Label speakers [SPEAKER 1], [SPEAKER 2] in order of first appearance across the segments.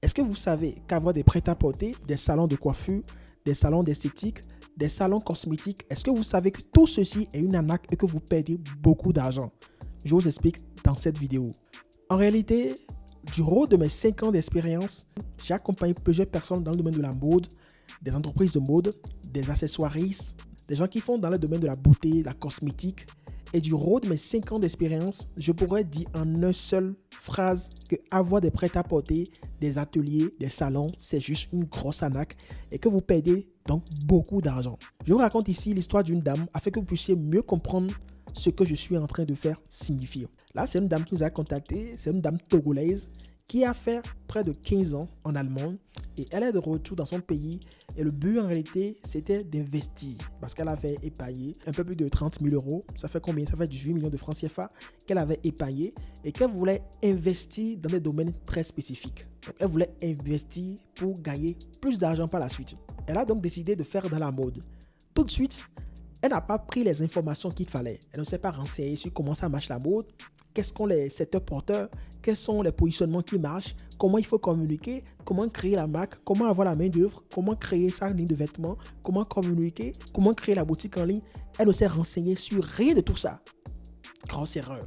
[SPEAKER 1] Est-ce que vous savez qu'avoir des prêt-à-porter, des salons de coiffure, des salons d'esthétique, des salons cosmétiques, est-ce que vous savez que tout ceci est une arnaque et que vous perdez beaucoup d'argent? Je vous explique dans cette vidéo. En réalité, durant de mes 5 ans d'expérience, j'ai accompagné plusieurs personnes dans le domaine de la mode, des entreprises de mode, des accessoiristes, des gens qui font dans le domaine de la beauté, la cosmétique. Et durant de mes 5 ans d'expérience, je pourrais dire en une seule phrase que avoir des prêt-à-porter, des ateliers, des salons, c'est juste une grosse arnaque et que vous perdez donc beaucoup d'argent. Je vous raconte ici l'histoire d'une dame afin que vous puissiez mieux comprendre ce que je suis en train de faire signifier. Là, c'est une dame qui nous a contacté, c'est une dame togolaise qui a fait près de 15 ans en Allemagne et elle est de retour dans son pays et le but en réalité c'était d'investir parce qu'elle avait épargné un peu plus de 30 000 euros, ça fait combien? Ça fait 18 millions de francs CFA qu'elle avait épargné et qu'elle voulait investir dans des domaines très spécifiques. Donc elle voulait investir pour gagner plus d'argent par la suite. Elle a donc décidé de faire dans la mode. Tout de suite, elle n'a pas pris les informations qu'il fallait. Elle ne s'est pas renseignée sur comment ça marche la mode, quels sont les secteurs porteurs, quels sont les positionnements qui marchent, comment il faut communiquer, comment créer la marque, comment avoir la main d'œuvre, comment créer sa ligne de vêtements, comment communiquer, comment créer la boutique en ligne. Elle ne s'est renseignée sur rien de tout ça. Grosse erreur.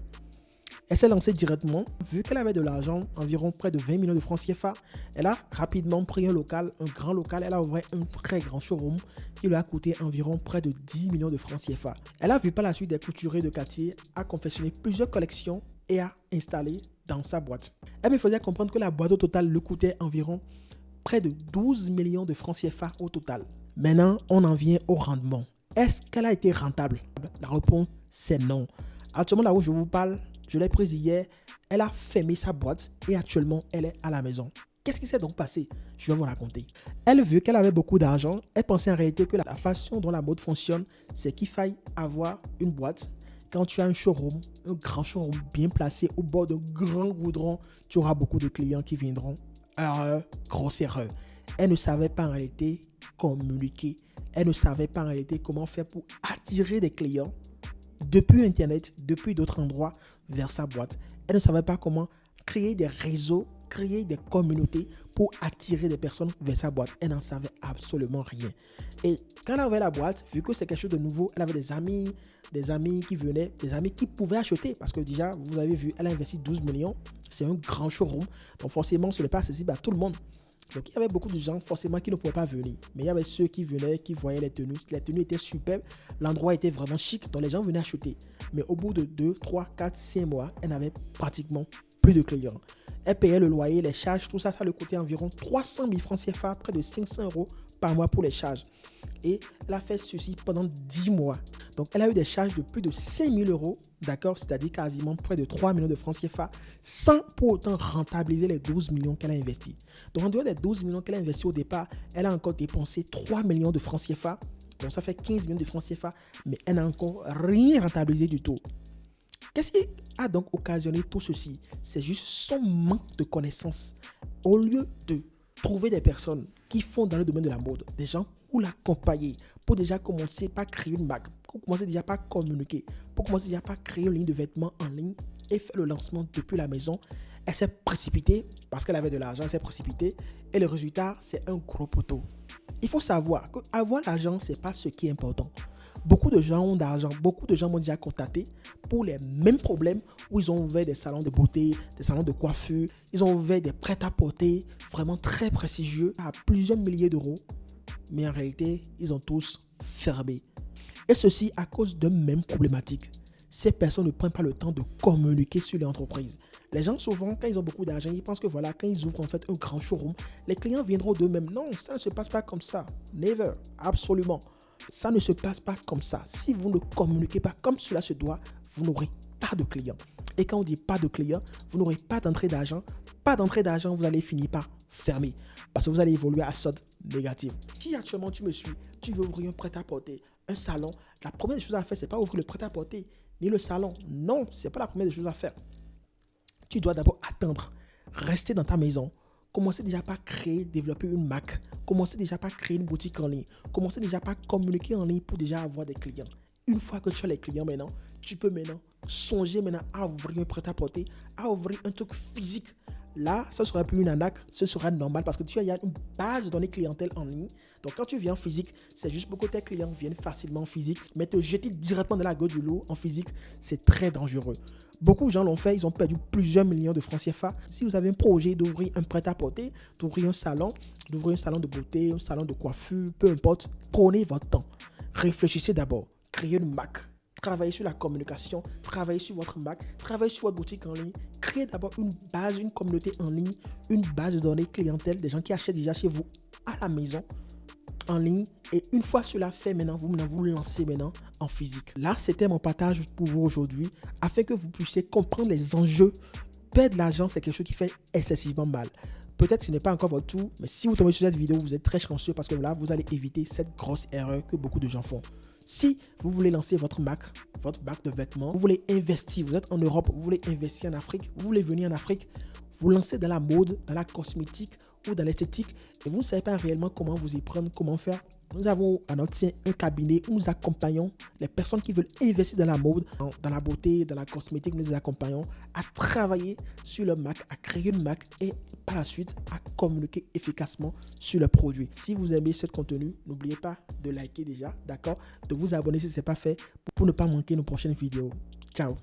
[SPEAKER 1] Elle s'est lancée directement. Vu qu'elle avait de l'argent, environ près de 20 millions de francs CFA, elle a rapidement pris un local, un grand local. Elle a ouvert un très grand showroom qui lui a coûté environ près de 10 millions de francs CFA. Elle a vu par la suite des couturiers de quartier, a confectionné plusieurs collections et a installé dans sa boîte. Elle me faisait comprendre que la boîte au total lui coûtait environ près de 12 millions de francs CFA au total. Maintenant, on en vient au rendement. Est-ce qu'elle a été rentable? La réponse, c'est non. Actuellement, là où je vous parle, je l'ai prise hier, elle a fermé sa boîte et actuellement, elle est à la maison. Qu'est-ce qui s'est donc passé? Je vais vous raconter. Elle vu qu'elle avait beaucoup d'argent, elle pensait en réalité que la façon dont la mode fonctionne, c'est qu'il faille avoir une boîte. Quand tu as un showroom, un grand showroom bien placé au bord de grands goudrons, tu auras beaucoup de clients qui viendront. Grosse erreur. Elle ne savait pas en réalité communiquer. Elle ne savait pas en réalité comment faire pour attirer des clients depuis Internet, depuis d'autres endroits vers sa boîte. Elle ne savait pas comment créer des réseaux, créer des communautés pour attirer des personnes vers sa boîte. Elle n'en savait absolument rien. Et quand elle avait la boîte, vu que c'est quelque chose de nouveau, elle avait des amis qui venaient, des amis qui pouvaient acheter. Parce que déjà, vous avez vu, elle a investi 12 millions. C'est un grand showroom. Donc forcément, ce n'est pas accessible à tout le monde. Donc, il y avait beaucoup de gens forcément qui ne pouvaient pas venir. Mais il y avait ceux qui venaient, qui voyaient les tenues. Les tenues étaient superbes. L'endroit était vraiment chic. Donc, les gens venaient acheter. Mais au bout de 2, 3, 4, 5 mois, elle n'avait pratiquement plus de clients. Elle payait le loyer, les charges, tout ça, ça lui coûtait environ 300 000 francs CFA, près de 500 euros par mois pour les charges. Et elle a fait ceci pendant 10 mois. Donc, elle a eu des charges de plus de 5 000 euros, d'accord, c'est-à-dire quasiment près de 3 millions de francs CFA, sans pour autant rentabiliser les 12 millions qu'elle a investis. Donc, en dehors des 12 millions qu'elle a investis au départ, elle a encore dépensé 3 millions de francs CFA. Donc, ça fait 15 millions de francs CFA, mais elle n'a encore rien rentabilisé du tout. Qu'est-ce qui a donc occasionné tout ceci? C'est juste son manque de connaissances. Au lieu de trouver des personnes qui font dans le domaine de la mode, des gens pour l'accompagner, pour déjà commencer par créer une marque, pour commencer déjà par communiquer, pour commencer déjà par créer une ligne de vêtements en ligne et faire le lancement depuis la maison, elle s'est précipitée parce qu'elle avait de l'argent, elle s'est précipitée et le résultat, c'est un gros poteau. Il faut savoir qu'avoir l'argent, ce n'est pas ce qui est important. Beaucoup de gens ont d'argent, beaucoup de gens m'ont déjà contacté pour les mêmes problèmes où ils ont ouvert des salons de beauté, des salons de coiffure, ils ont ouvert des prêt-à-porter vraiment très prestigieux à plusieurs milliers d'euros. Mais en réalité, ils ont tous fermé. Et ceci à cause de même problématique. Ces personnes ne prennent pas le temps de communiquer sur les entreprises. Les gens, souvent, quand ils ont beaucoup d'argent, ils pensent que voilà, quand ils ouvrent en fait un grand showroom, les clients viendront d'eux-mêmes. Non, ça ne se passe pas comme ça. Never. Absolument. Ça ne se passe pas comme ça. Si vous ne communiquez pas comme cela se doit, vous n'aurez pas de clients. Et quand on dit pas de clients, vous n'aurez pas d'entrée d'argent. Pas d'entrée d'argent, vous allez finir par fermer. Parce que vous allez évoluer à sorte négative. Si actuellement tu me suis, tu veux ouvrir un prêt-à-porter, un salon, la première des choses à faire, c'est pas ouvrir le prêt-à-porter ni le salon. Non, c'est pas la première des choses à faire. Tu dois d'abord attendre, rester dans ta maison, commencer déjà par créer, développer une marque, commencer déjà par créer une boutique en ligne, commencer déjà par communiquer en ligne pour déjà avoir des clients. Une fois que tu as les clients maintenant, tu peux maintenant songer maintenant à ouvrir un prêt-à-porter, à ouvrir un truc physique. là, ce sera plus une arnaque, ce sera normal parce que tu as une base de données clientèle en ligne. Donc, quand tu viens en physique, c'est juste pour que tes clients viennent facilement en physique, mais te jeter directement dans la gueule du loup en physique, c'est très dangereux. Beaucoup de gens l'ont fait, ils ont perdu plusieurs millions de francs CFA. Si vous avez un projet d'ouvrir un prêt-à-porter, d'ouvrir un salon de beauté, un salon de coiffure, peu importe, prenez votre temps. Réfléchissez d'abord, créez une marque. Travaillez sur la communication, travaillez sur votre marque, travaillez sur votre boutique en ligne. Créez d'abord une base, une communauté en ligne, une base de données clientèle, des gens qui achètent déjà chez vous à la maison, en ligne. Et une fois cela fait, maintenant, vous lancez maintenant en physique. Là, c'était mon partage pour vous aujourd'hui, afin que vous puissiez comprendre les enjeux. Perdre de l'argent, c'est quelque chose qui fait excessivement mal. Peut-être que ce n'est pas encore votre tour, mais si vous tombez sur cette vidéo, vous êtes très chanceux parce que là, vous allez éviter cette grosse erreur que beaucoup de gens font. Si vous voulez lancer votre marque de vêtements, vous voulez investir, vous êtes en Europe, vous voulez investir en Afrique, vous voulez venir en Afrique, vous lancez dans la mode, dans la cosmétique ou dans l'esthétique et vous ne savez pas réellement comment vous y prendre, comment faire. Nous avons à notre sein un cabinet où nous accompagnons les personnes qui veulent investir dans la mode, dans la beauté, dans la cosmétique. Nous les accompagnons à travailler sur leur marque, à créer une marque et par la suite à communiquer efficacement sur le produit. Si vous aimez ce contenu, n'oubliez pas de liker déjà, d'accord, de vous abonner si ce n'est pas fait pour ne pas manquer nos prochaines vidéos. Ciao.